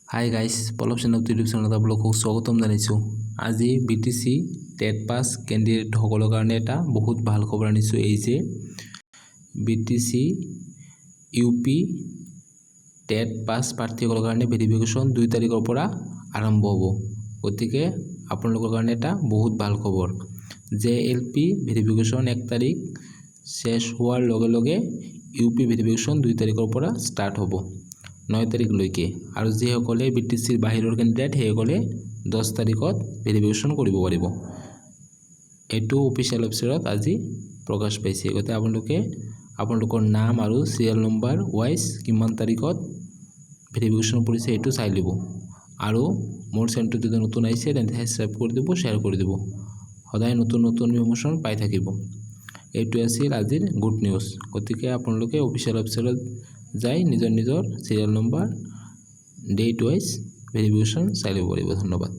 Hi guys, পলৱ channel YouTube চেনেলত আপোনালোকক স্বাগতম জনাইছোঁ। আজি BTC টেট পাছ কেণ্ডিডেটসকলৰ কাৰণে এটা বহুত ভাল খবৰ আনিছোঁ। এই যে BTC UP টেট পাছ প্ৰাৰ্থীসকলৰ কাৰণে ভেৰিফিকেশ্যন 2 তাৰিখৰ পৰা আৰম্ভ হ'ব। গতিকে আপোনালোকৰ কাৰণে এটা বহুত ভাল খবৰ। JLP ভেৰিফিকেশ্যন 1 তাৰিখ শেষ হোৱাৰ লগে লগে UP ভেৰিফিকেশ্যন 2 তাৰিখৰ পৰা ষ্টাৰ্ট হ'ব 9 তাৰিখলৈকে। আৰু যিসকলে BTCৰ বাহিৰৰ কেণ্ডিডেট সেইসকলে 10 তাৰিখত ভেৰিফিকেশ্যন কৰিব পাৰিব। এইটো অফিচিয়েল ৱেবছাইটত আজি প্ৰকাশ পাইছে। গতিকে আপোনালোকে আপোনালোকৰ নাম আৰু চিৰিয়েল নম্বৰ ৱাইজ কিমান তাৰিখত ভেৰিফিকেশ্যন কৰিছে এইটো চাই ল'ব। আৰু মোৰ চেনেলটো যদি নতুন আহিছে তেন্তে সাবস্ক্ৰাইব কৰি দিব, শ্বেয়াৰ কৰি দিব। সদায় নতুন নতুন ইনফৰমেশ্যন পাই থাকিব। এইটো আছিল আজিৰ গুড নিউজ। গতিকে আপোনালোকে অফিচিয়েল ৱেবছাইটত যাই নিজৰ serial number date wise verification চাই ল'ব পাৰিব। ধন্যবাদ।